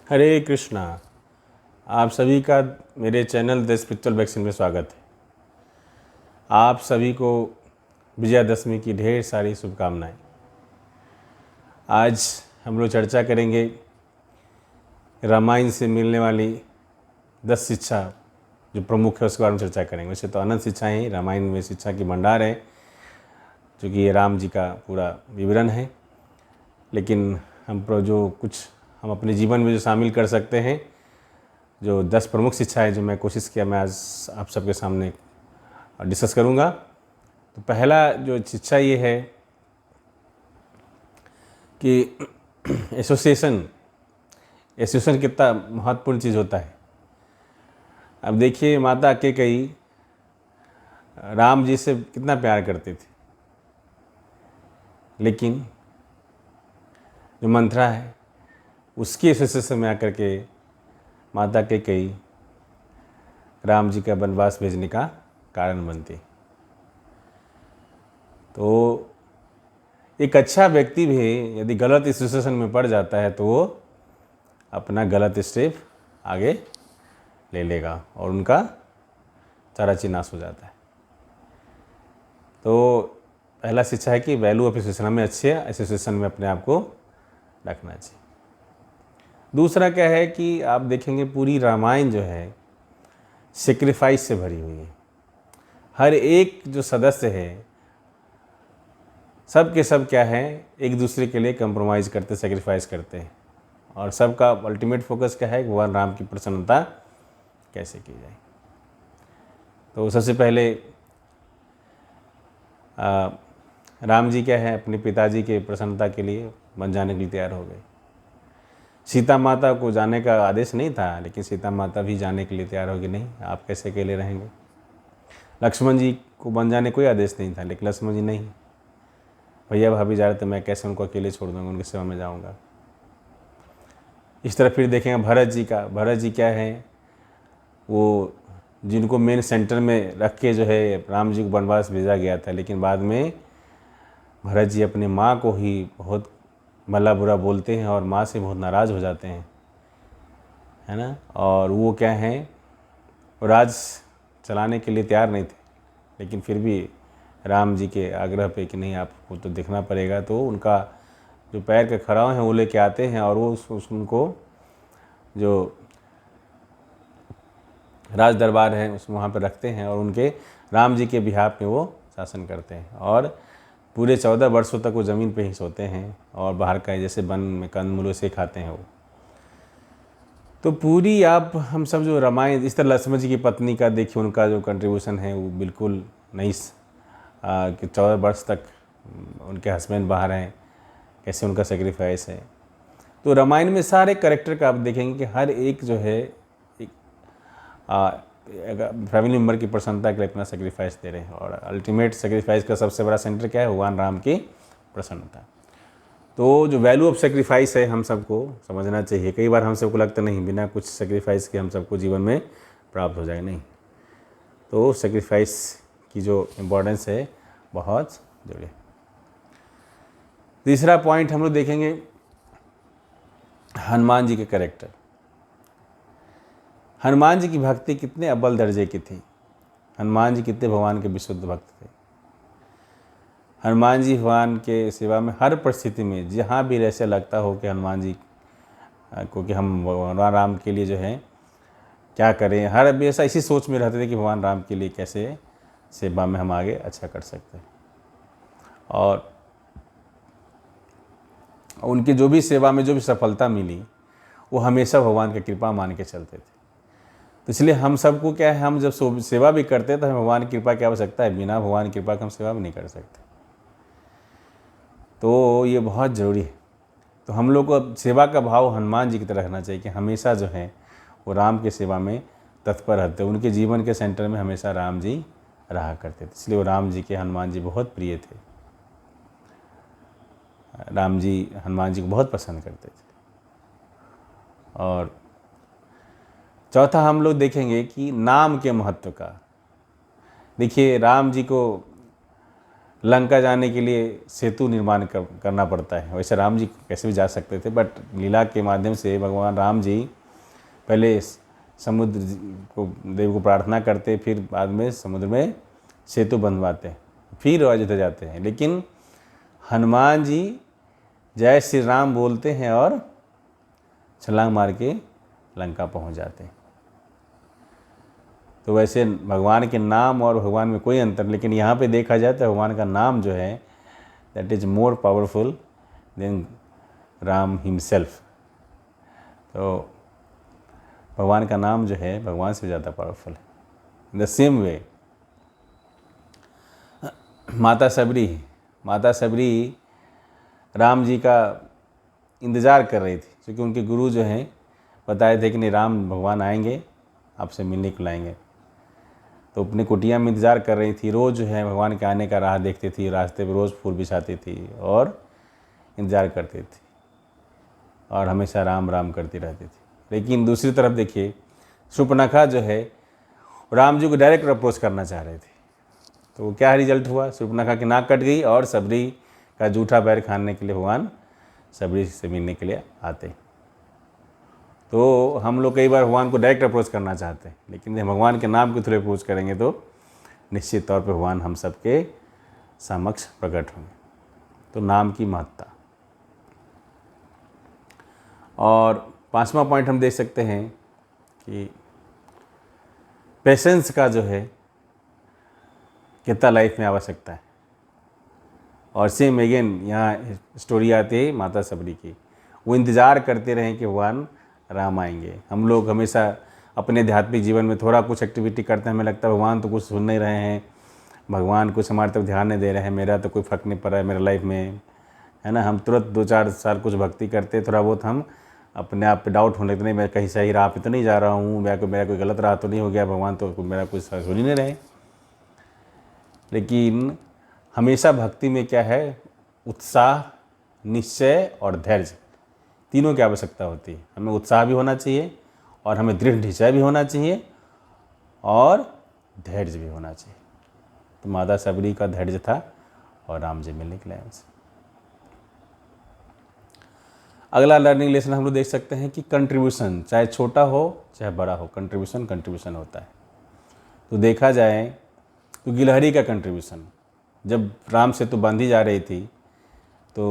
हरे कृष्णा। आप सभी का मेरे चैनल द स्पिरिचुअल वैक्सीन में स्वागत है। आप सभी को विजयादशमी की ढेर सारी शुभकामनाएं। आज हम लोग चर्चा करेंगे रामायण से मिलने वाली 10 शिक्षा जो प्रमुख है उसके बारे में चर्चा करेंगे। वैसे तो अनंत शिक्षाएँ ही रामायण में शिक्षा की भंडार है, जो कि ये राम जी का पूरा विवरण है, लेकिन हम अपने जीवन में जो शामिल कर सकते हैं, जो 10 प्रमुख शिक्षाएं जो मैं कोशिश किया मैं आज आप सबके सामने डिस्कस करूंगा। तो पहला जो शिक्षा ये है कि एसोसिएशन कितना महत्वपूर्ण चीज़ होता है। अब देखिए, माता कैकेयी राम जी से कितना प्यार करते थे, लेकिन जो मंथरा है उसकी एसोसिएशन में आकर के माता कैकेयी राम जी का वनवास भेजने का कारण बनती। तो एक अच्छा व्यक्ति भी यदि गलत सिचुएशन में पड़ जाता है तो वो अपना गलत स्टेप आगे ले लेगा और उनका चाराची नाश हो जाता है। तो पहला शिक्षा है कि वैल्यू ऑफ एसोसिएशन, हमें अच्छे एसोसिएशन में अपने आप को रखना चाहिए। दूसरा क्या है कि आप देखेंगे पूरी रामायण जो है सेक्रीफाइस से भरी हुई है। हर एक जो सदस्य है, सब के सब क्या है, एक दूसरे के लिए कंप्रोमाइज़ करते, सेक्रीफाइस करते हैं, और सबका अल्टीमेट फोकस क्या है, भगवान राम की प्रसन्नता कैसे की जाए। तो सबसे पहले राम जी क्या है, अपने पिताजी के प्रसन्नता के लिए बन जाने के लिए तैयार हो गए। सीता माता को जाने का आदेश नहीं था, लेकिन सीता माता भी जाने के लिए तैयार हो गई, नहीं आप कैसे अकेले रहेंगे। लक्ष्मण जी को बन जाने कोई आदेश नहीं था, लेकिन लक्ष्मण जी नहीं, भैया भाभी जा रहे थे, मैं कैसे उनको अकेले छोड़ दूँगा, उनकी सेवा में जाऊँगा। इस तरह फिर देखेंगे भरत जी क्या है, वो जिनको मेन सेंटर में रख के जो है राम जी को वनवास भेजा गया था, लेकिन बाद में भरत जी अपनी माँ को ही बहुत भला बुरा बोलते हैं और माँ से बहुत नाराज़ हो जाते हैं, है ना। और वो क्या है, वो राज चलाने के लिए तैयार नहीं थे, लेकिन फिर भी राम जी के आग्रह पे कि नहीं आपको तो देखना पड़ेगा, तो उनका जो पैर के खड़ाव हैं वो लेके आते हैं और वो उनको जो राज दरबार है उस वहाँ पर रखते हैं और उनके राम जी के बिहाफ में वो शासन करते हैं। और पूरे 14 वर्षों तक वो ज़मीन पे ही सोते हैं और बाहर का जैसे वन में कंदमूलों से खाते हैं वो। तो पूरी आप हम सब जो रामायण, इस तरह लक्ष्मण जी की पत्नी का देखिए, उनका जो कंट्रीब्यूशन है वो बिल्कुल नहीं कि 14 वर्ष तक उनके हस्बैंड बाहर हैं, कैसे उनका सेक्रीफाइस है। तो रामायण में सारे कैरेक्टर का आप देखेंगे कि हर एक जो है फैमिली मेम्बर की प्रसन्नता के लिए अपना सेक्रीफाइस दे रहे हैं, और अल्टीमेट सेक्रीफाइस का सबसे बड़ा सेंटर क्या है, भगवान राम की प्रसन्नता। तो जो वैल्यू ऑफ सेक्रीफाइस है हम सबको समझना चाहिए। कई बार हम सबको लगता नहीं बिना कुछ सेक्रीफाइस के हम सबको जीवन में प्राप्त हो जाए, नहीं। तो सेक्रीफाइस की जो इम्पोर्टेंस है बहुत जरूरी है। तीसरा पॉइंट हम लोग देखेंगे हनुमान जी के कैरेक्टर। हनुमान जी की भक्ति कितने अव्वल दर्जे की थी, हनुमान जी कितने भगवान के विशुद्ध भक्त थे। हनुमान जी भगवान के सेवा में हर परिस्थिति में जहाँ भी ऐसे लगता हो कि हनुमान जी को कि हम भगवान राम के लिए जो है क्या करें, हर हमेशा इसी सोच में रहते थे कि भगवान राम के लिए कैसे सेवा में हम आगे अच्छा कर सकते हैं। और उनकी जो भी सेवा में जो भी सफलता मिली वो हमेशा भगवान की कृपा मान के चलते थे। तो इसलिए हम सबको क्या है, हम जब सेवा भी करते हैं तो हमें भगवान की कृपा की आवश्यकता है, बिना भगवान की कृपा के हम सेवा भी नहीं कर सकते। तो ये बहुत ज़रूरी है। तो हम लोग को सेवा का भाव हनुमान जी की तरह रखना चाहिए कि हमेशा जो है वो राम की सेवा में तत्पर रहते। उनके जीवन के सेंटर में हमेशा राम जी रहा करते थे, इसलिए वो राम जी के हनुमान जी बहुत प्रिय थे। राम जी हनुमान जी को बहुत पसंद करते थे। और चौथा हम लोग देखेंगे कि नाम के महत्व का। देखिए, राम जी को लंका जाने के लिए सेतु निर्माण करना पड़ता है। वैसे राम जी कैसे भी जा सकते थे, बट लीला के माध्यम से भगवान राम जी पहले समुद्र को देव को प्रार्थना करते, फिर बाद में समुद्र में सेतु बनवाते, फिर अयोध्या जाते हैं। लेकिन हनुमान जी जय श्री राम बोलते हैं और छलांग मार के लंका पहुंच जाते हैं। तो वैसे भगवान के नाम और भगवान में कोई अंतर, लेकिन यहाँ पे देखा जाए तो भगवान का नाम जो है that is more powerful than Ram himself. तो भगवान का नाम जो है भगवान से ज़्यादा पावरफुल है। इन द सेम वे माता सबरी राम जी का इंतज़ार कर रही थी, क्योंकि उनके गुरु जो हैं बताए थे कि नहीं, राम भगवान आएंगे आपसे मिलने को लाएंगे। तो अपनी कुटिया में इंतज़ार कर रही थी। रोज़ जो है भगवान के आने का राह देखती थी, रास्ते में रोज़ फूल बिछाती थी और इंतज़ार करती थी और हमेशा राम राम करती रहती थी। लेकिन दूसरी तरफ देखिए, शूर्पणखा जो है राम जी को डायरेक्ट अप्रोच करना चाह रहे थे। तो क्या रिजल्ट हुआ? शूर्पणखा की नाक कट गई और सबरी का जूठा बैर खाने के लिए भगवान सबरी से मिलने के लिए आते। तो हम लोग कई बार भगवान को डायरेक्ट अप्रोच करना चाहते हैं, लेकिन जब भगवान के नाम के थ्रू अप्रोच करेंगे तो निश्चित तौर पर भगवान हम सबके समक्ष प्रकट होंगे। तो नाम की महत्ता। और 5वां पॉइंट हम देख सकते हैं कि पेशेंस का जो है कितना लाइफ में आवश्यकता है। और सेम अगेन यहाँ स्टोरी आती है माता सबरी की। वो इंतज़ार करते रहे कि भगवान राम आएंगे। हम लोग हमेशा अपने आध्यात्मिक जीवन में थोड़ा कुछ एक्टिविटी करते हैं, हमें लगता है भगवान तो कुछ सुन नहीं रहे हैं, भगवान कुछ हमारे तरफ ध्यान नहीं दे रहे हैं, मेरा तो कोई फ़र्क नहीं पड़ रहा है मेरे लाइफ में, है ना। हम तुरंत 2-4 साल कुछ भक्ति करते, थोड़ा बहुत हम अपने आप पे डाउट होने लगते, नहीं मैं कहीं सही राह पे तो नहीं जा रहा हूँ, मेरा कोई गलत राह तो नहीं हो गया, भगवान तो मेरा कुछ सुन ही नहीं रहे। लेकिन हमेशा भक्ति में क्या है? उत्साह, निश्चय और धैर्य, तीनों की आवश्यकता होती है। हमें उत्साह भी होना चाहिए और हमें दृढ़ निश्चय भी होना चाहिए और धैर्य भी होना चाहिए। तो माता सबरी का धैर्य था और राम जी मिलने के लिए उनसे। अगला लर्निंग लेसन हम लोग देख सकते हैं कि कंट्रीब्यूशन, चाहे छोटा हो चाहे बड़ा हो, कंट्रीब्यूशन होता है। तो देखा जाए तो गिलहरी का कंट्रीब्यूशन, जब राम सेतु बांधी जा रही थी तो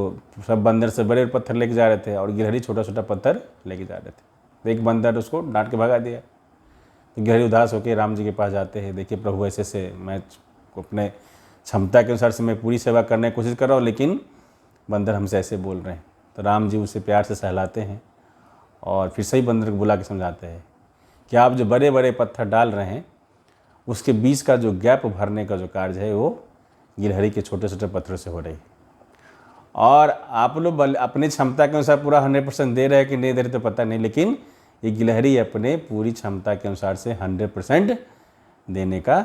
सब बंदर से बड़े पत्थर लेके जा रहे थे और गिलहरी छोटा छोटा पत्थर लेके जा रहे थे। तो एक बंदर उसको डांट के भगा दिया। तो गिलहरी उदास होकर राम जी के पास जाते हैं, देखिए प्रभु ऐसे से मैं अपने क्षमता के अनुसार से मैं पूरी सेवा करने की कोशिश कर रहा हूँ, लेकिन बंदर हमसे ऐसे बोल रहे हैं। तो राम जी उसे प्यार से सहलाते हैं और फिर सही बंदर को बुला के समझाते हैं कि आप जो बड़े बड़े पत्थर डाल रहे हैं उसके बीच का जो गैप भरने का जो कार्य है वो गिलहरी के छोटे छोटे पत्थरों से हो रही है। और आप लोग अपनी क्षमता के अनुसार पूरा 100% दे रहे हैं कि नहीं दे रहे तो पता नहीं, लेकिन ये गिलहरी अपने पूरी क्षमता के अनुसार से 100% देने का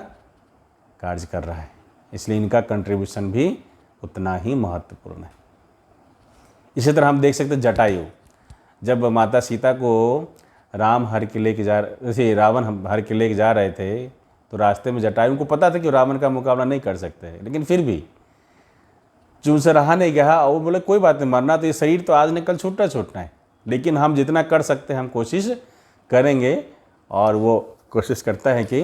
कार्य कर रहा है, इसलिए इनका कंट्रीब्यूशन भी उतना ही महत्वपूर्ण है। इसी तरह हम देख सकते हैं जटायु, जब माता सीता को राम हर के लेके जैसे रावण हर के लेके जा रहे थे तो रास्ते में जटायु को पता था कि रावण का मुकाबला नहीं कर सकते, लेकिन फिर भी जो उनसे रहा नहीं गया और वो बोले कोई बात नहीं, मरना तो ये शरीर तो आज नहीं कल छूटना है, लेकिन हम जितना कर सकते हैं हम कोशिश करेंगे। और वो कोशिश करता है कि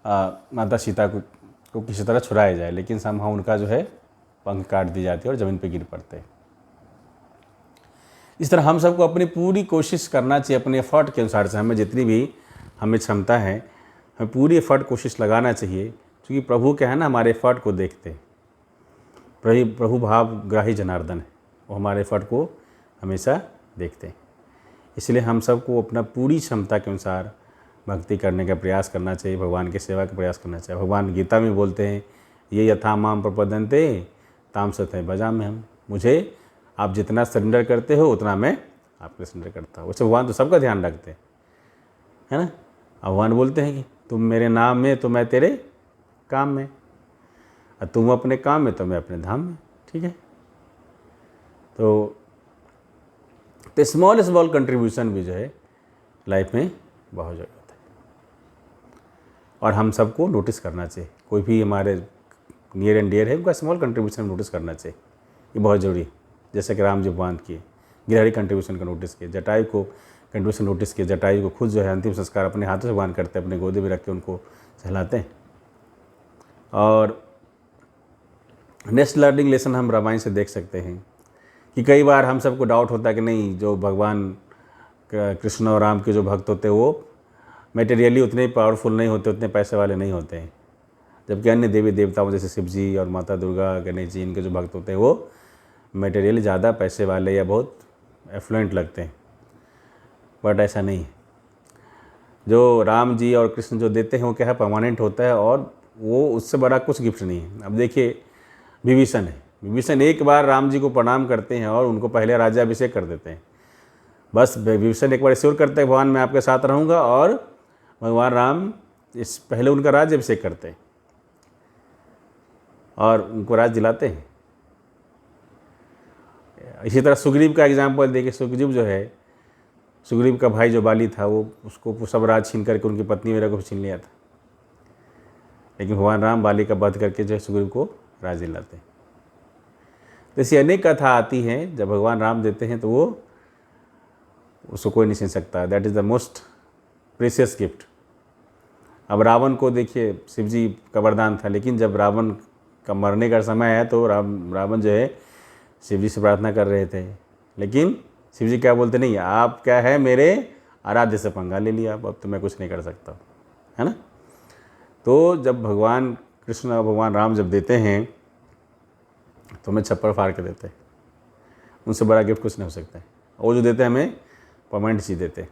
माता सीता को किसी तरह छुड़ाया जाए, लेकिन समहाउ उनका जो है पंख काट दी जाती है और ज़मीन पर गिर पड़ते हैं। इस तरह हम सबको अपनी पूरी कोशिश करना चाहिए, अपने एफर्ट के अनुसार से हमें जितनी भी हमें क्षमता है हमें पूरी एफर्ट कोशिश लगाना चाहिए, क्योंकि प्रभु क्या है ना हमारे एफर्ट को देखते हैं। प्रभु भावग्राही जनार्दन है, वो हमारे एफर्ट को हमेशा देखते हैं। इसलिए हम सबको अपना पूरी क्षमता के अनुसार भक्ति करने का प्रयास करना चाहिए, भगवान की सेवा का प्रयास करना चाहिए। भगवान गीता में बोलते हैं ये यथा माम प्रपद्यन्ते ताम सत्य भजाम्य हम, मुझे आप जितना सरेंडर करते हो उतना मैं आपके सरेंडर करता हूँ। वैसे भगवान तो सबका ध्यान रखते हैं, है ना। भगवान बोलते हैं कि तुम मेरे नाम में तो मैं तेरे काम में, और तुम अपने काम में तो मैं अपने धाम में, ठीक है। तो स्मॉल कंट्रीब्यूशन भी जो है लाइफ में बहुत ज़रूरत है और हम सबको नोटिस करना चाहिए। कोई भी हमारे नियर एंड डियर है, उनका स्मॉल कंट्रीब्यूशन नोटिस करना चाहिए, ये बहुत ज़रूरी है। जैसे कि राम जी भगवान किए, गिरहरी कंट्रीब्यूशन का नोटिस किया, जटायु को कंट्रीब्यूशन नोटिस किया, जटायु को खुद जो है अंतिम संस्कार अपने हाथों से भगवान करते हैं, अपने गोदे में रख के उनको सहलाते हैं। और नेक्स्ट लर्निंग लेसन हम रामायण से देख सकते हैं कि कई बार हम सबको डाउट होता है कि नहीं, जो भगवान कृष्ण और राम के जो भक्त होते हैं वो मटेरियली उतने पावरफुल नहीं होते, उतने पैसे वाले नहीं होते हैं, जबकि अन्य देवी देवताओं जैसे शिव जी और माता दुर्गा, गणेश जी, इनके जो भक्त होते हैं वो मटेरियली ज़्यादा पैसे वाले या बहुत एफ्लुएंट लगते हैं। बट ऐसा नहीं है। जो राम जी और कृष्ण जो देते हैं वो क्या है, परमानेंट होता है, और वो उससे बड़ा कुछ गिफ्ट नहीं है। अब देखिए विभीषण है, विभीषण एक बार राम जी को प्रणाम करते हैं और उनको पहले राज्याभिषेक कर देते हैं। बस विभीषण एक बार श्योर करते हैं भगवान मैं आपके साथ रहूँगा, और भगवान राम इस पहले उनका राज्याभिषेक करते हैं और उनको राज दिलाते हैं। इसी तरह सुग्रीव का एग्जाम्पल देखिए, सुग्रीव जो है, सुग्रीव का भाई जो बाली था वो उसको सब राज छीन करके उनकी पत्नी मेरा को छीन लिया था, लेकिन भगवान राम बाली का वध करके जो है सुग्रीव को राज दिलाते हैं। तो ऐसी अनेक कथा आती हैं, जब भगवान राम देते हैं तो वो उसको कोई नहीं छीन सकता। That is the most precious gift. अब रावण को देखिए, शिव जी का वरदान था, लेकिन जब रावण का मरने का समय आया तो रावण जो है शिव जी से प्रार्थना कर रहे थे, लेकिन शिव जी क्या बोलते, नहीं आप क्या है मेरे आराध्य से पंगा ले लिया, अब तो मैं कुछ नहीं कर सकता, है ना। तो जब भगवान कृष्ण और भगवान राम जब देते हैं तो हमें छप्पर फाड़ के देते हैं, उनसे बड़ा गिफ्ट कुछ नहीं हो सकता है। वो जो देते हैं हमें परमानेंट चीज़ देते हैं।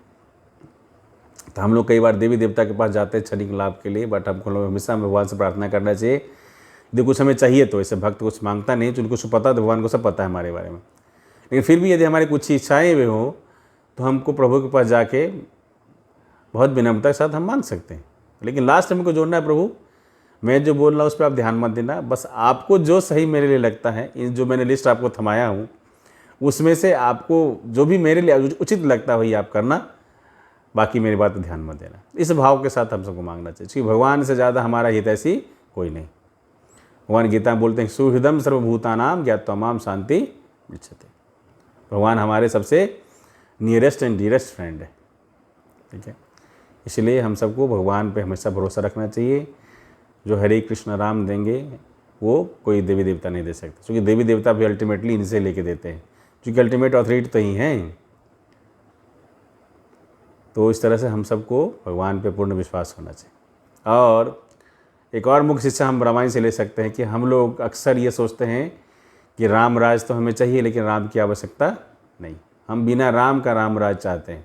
तो हम लोग कई बार देवी देवता के पास जाते हैं क्षणिक लाभ के लिए, बट हमको हमेशा भगवान से प्रार्थना करना चाहिए यदि कुछ हमें चाहिए तो। ऐसे भक्त कुछ मांगता नहीं, जो उनको सब पता है, भगवान को सब पता है हमारे बारे में, लेकिन फिर भी यदि हमारी कुछ इच्छाएँ भी हों तो हमको प्रभु के पास जाके बहुत विनम्रता के साथ हम मांग सकते हैं। लेकिन लास्ट हमको जोड़ना है, प्रभु मैं जो बोल रहा हूँ उस पर आप ध्यान मत देना, बस आपको जो सही मेरे लिए लगता है, इन जो मैंने लिस्ट आपको थमाया हूँ उसमें से आपको जो भी मेरे लिए उचित लगता है वही आप करना, बाकी मेरी बात पर ध्यान मत देना। इस भाव के साथ हम सबको मांगना चाहिए, क्योंकि भगवान से ज़्यादा हमारा हितैषी कोई नहीं। भगवान गीता में बोलते हैं सुहृदम सर्वभूतानां ज्ञात्वा मां शांति इच्छते। भगवान हमारे सबसे नियरेस्ट एंड डियरेस्ट फ्रेंड है, ठीक है। इसलिए हम सबको भगवान पे हमेशा भरोसा रखना चाहिए। जो हरे कृष्ण राम देंगे वो कोई देवी देवता नहीं दे सकते, क्योंकि देवी देवता भी अल्टीमेटली इनसे लेके देते हैं, क्योंकि अल्टीमेट ऑथोरिटी तो ही हैं। तो इस तरह से हम सबको भगवान पे पूर्ण विश्वास होना चाहिए। और एक और मुख्य शिक्षा हम रामायण से ले सकते हैं कि हम लोग अक्सर ये सोचते हैं कि राम राज तो हमें चाहिए, लेकिन राम की आवश्यकता नहीं, हम बिना राम का राम राज चाहते हैं।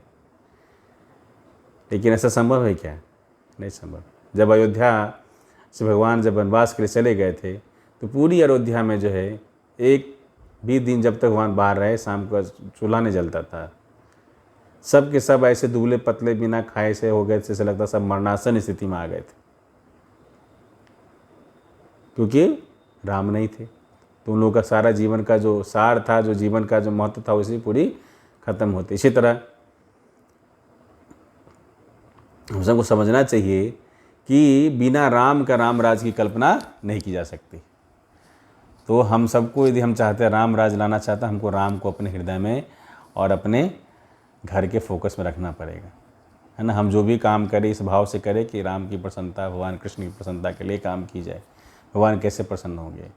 लेकिन ऐसा संभव है क्या? नहीं संभव। जब अयोध्या से भगवान जब वनवास के लिए चले गए थे तो पूरी अयोध्या में जो है एक भी दिन जब तक भगवान बाहर रहे, शाम को चूल्हा नहीं जलता था। सब के सब ऐसे दुबले पतले बिना खाए से हो गए, जैसे लगता सब मरणासन स्थिति में आ गए थे, क्योंकि राम नहीं थे। तो उन लोगों का सारा जीवन का जो सार था, जो जीवन का जो महत्व था, उसी पूरी खत्म होती। इसी तरह हम सबको समझना चाहिए कि बिना राम का राम राज की कल्पना नहीं की जा सकती। तो हम सबको यदि हम चाहते हैं राम राज लाना चाहते हैं, हमको राम को अपने हृदय में और अपने घर के फोकस में रखना पड़ेगा, है ना। हम जो भी काम करें इस भाव से करें कि राम की प्रसन्नता, भगवान कृष्ण की प्रसन्नता के लिए काम की जाए। भगवान कैसे प्रसन्न होंगे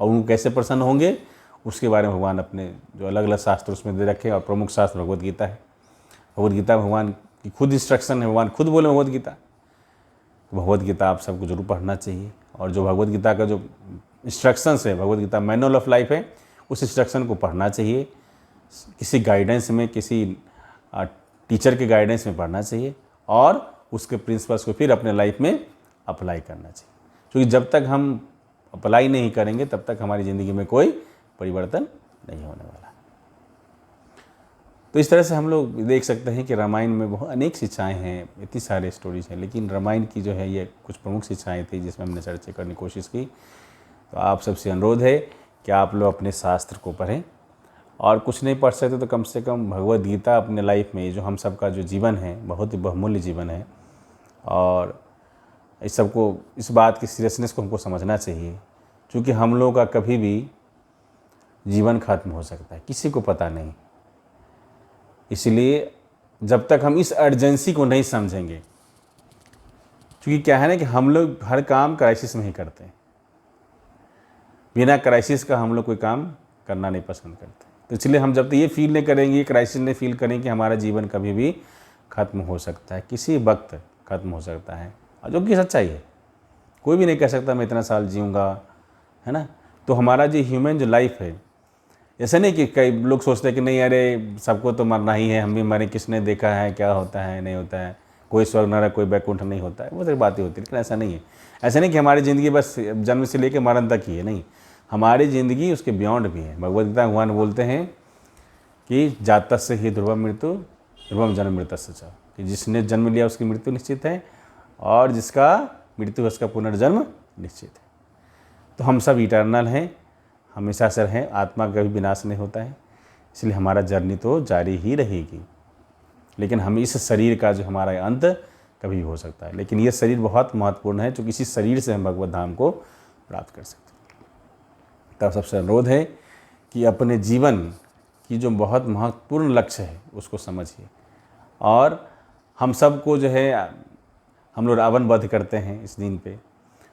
और उनको कैसे प्रसन्न होंगे उसके बारे में भगवान अपने जो अलग अलग शास्त्र उसमें दे रखे, और प्रमुख शास्त्र भगवद गीता है। भगवद गीता भगवान की खुद इंस्ट्रक्शन है, भगवान खुद बोले भगवद गीता। भगवद गीता आप सबको जरूर पढ़ना चाहिए, और जो भगवद गीता का जो इंस्ट्रक्शंस है, Bhagavad Gita manual of life है, उस इंस्ट्रक्शन को पढ़ना चाहिए। किसी गाइडेंस में, किसी टीचर के गाइडेंस में पढ़ना चाहिए, और उसके प्रिंसिपल्स को फिर अपने लाइफ में अप्लाई करना चाहिए। क्योंकि जब तक हम अप्लाई नहीं करेंगे तब तक हमारी ज़िंदगी में कोई परिवर्तन नहीं होने वाला। तो इस तरह से हम लोग देख सकते हैं कि रामायण में बहुत अनेक शिक्षाएं हैं, इतनी सारे स्टोरीज हैं, लेकिन रामायण की जो है ये कुछ प्रमुख शिक्षाएं थी जिसमें हमने चर्चा करने की कोशिश की। तो आप सबसे अनुरोध है कि आप लोग अपने शास्त्र को पढ़ें, और कुछ नहीं पढ़ सकते तो कम से कम भगवद गीता अपने लाइफ में, जो हम सब का जो जीवन है बहुत ही बहुमूल्य जीवन है, और इस सबको, इस बात की सीरियसनेस को हमको समझना चाहिए क्योंकि हम लोगों का कभी भी जीवन खत्म हो सकता है, किसी को पता नहीं। इसलिए जब तक हम इस अर्जेंसी को नहीं समझेंगे, क्योंकि क्या है ना कि हम लोग हर काम क्राइसिस में ही करते हैं, बिना क्राइसिस का हम लोग कोई काम करना नहीं पसंद करते। तो इसलिए हम जब तक ये फील नहीं करेंगे, क्राइसिस नहीं फील करेंगे कि हमारा जीवन कभी भी ख़त्म हो सकता है, किसी वक्त ख़त्म हो सकता है, और जो कि सच्चाई है। कोई भी नहीं कह सकता मैं इतना साल जीऊँगा, है ना। तो हमारा जो ह्यूमन जो लाइफ है, ऐसा नहीं कि कई लोग सोचते हैं कि नहीं अरे सबको तो मरना ही है, हम भी मरे, किसने देखा है क्या होता है नहीं होता है, कोई स्वर्ग नरक कोई बैकुंठ नहीं होता है, वो सारी बातें होती है। लेकिन ऐसा नहीं है। ऐसा नहीं कि हमारी ज़िंदगी बस जन्म से लेकर मरण तक ही है, नहीं, हमारी ज़िंदगी उसके बियॉन्ड भी है। भगवद गीता भगवान बोलते हैं कि जातस्य ही ध्रुवम मृत्यु ध्रुवम जन्म मृतस्य च, कि जिसने जन्म लिया उसकी मृत्यु निश्चित है, और जिसका मृत्यु उसका पुनर्जन्म निश्चित है। तो हम सब इटर्नल हैं, हमेशा से रहें, आत्मा का कभी विनाश नहीं होता है, इसलिए हमारा जर्नी तो जारी ही रहेगी। लेकिन हम इस शरीर का जो हमारा अंत कभी भी हो सकता है, लेकिन ये शरीर बहुत महत्वपूर्ण है, क्योंकि इसी शरीर से हम भगवत धाम को प्राप्त कर सकते हैं। तब सबसे अनुरोध है कि अपने जीवन की जो बहुत महत्वपूर्ण लक्ष्य है उसको समझिए। और हम सबको जो है, हम लोग रावण वध करते हैं इस दिन पे,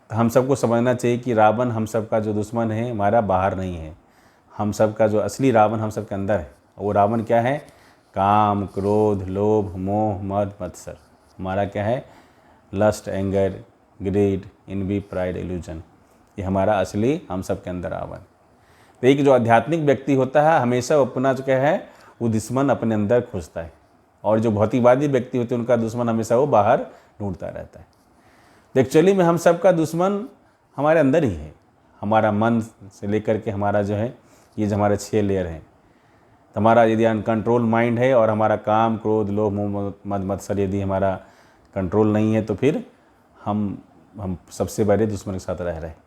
तो हम सबको समझना चाहिए कि रावण हम सब का जो दुश्मन है, हमारा बाहर नहीं है, हम सब का जो असली रावण हम सब के अंदर है। वो रावण क्या है? काम, क्रोध, लोभ, मोह, मद, मत्सर। हमारा क्या है? Lust, anger, greed, envy, pride, illusion. ये हमारा असली हम सब के अंदर रावण। तो एक जो आध्यात्मिक व्यक्ति होता है, हमेशा अपना जो क्या है वो दुश्मन अपने अंदर खोजता है, और जो भौतिकवादी व्यक्ति होते हैं उनका दुश्मन हमेशा वो बाहर ढूंढता रहता है। तो एक्चुअली में हम सब का दुश्मन हमारे अंदर ही है, हमारा मन से लेकर के हमारा जो है ये जो हमारे 6 लेयर हैं। तो हमारा यदि अनकंट्रोल माइंड है और हमारा काम, क्रोध, लोभ, मोह, मद, मत्सर यदि हमारा कंट्रोल नहीं है, तो फिर हम सबसे बड़े दुश्मन के साथ रह रहे हैं।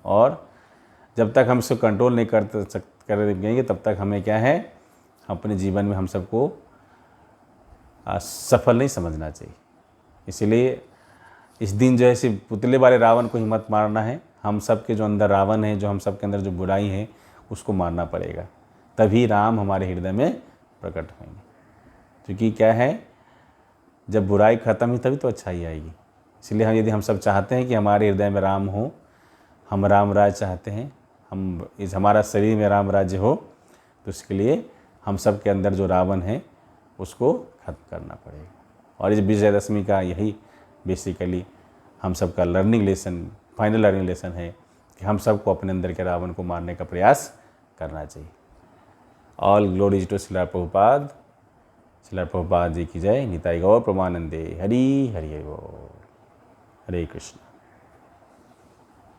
और जब तक हम इसको कंट्रोल नहीं करेंगे तब तक हमें क्या है, अपने जीवन में हम सबको सफल नहीं समझना चाहिए। इसलिए इस दिन जो है सिर्फ पुतले वाले रावण को ही मत मारना है, हम सब के जो अंदर रावण है, जो हम सब के अंदर जो बुराई है, उसको मारना पड़ेगा, तभी राम हमारे हृदय में प्रकट होंगे। क्योंकि क्या है, जब बुराई खत्म हुई तभी तो अच्छाई आएगी। इसलिए यदि हम सब चाहते हैं कि हमारे हृदय में राम हो, हम राम राज चाहते हैं, हमारा शरीर में राम राज्य हो, तो इसके लिए हम सब के अंदर जो रावण है उसको खत्म करना पड़ेगा। और इस विजयदशमी का यही बेसिकली हम सब का learning lesson, final learning lesson है कि हम सबको अपने अंदर के रावण को मारने का प्रयास करना चाहिए। All glories to Srila Prabhupada. Srila Prabhupada ji की जय। निताई गौर प्रमानंदे। हरि हरि बोल। हरे कृष्ण।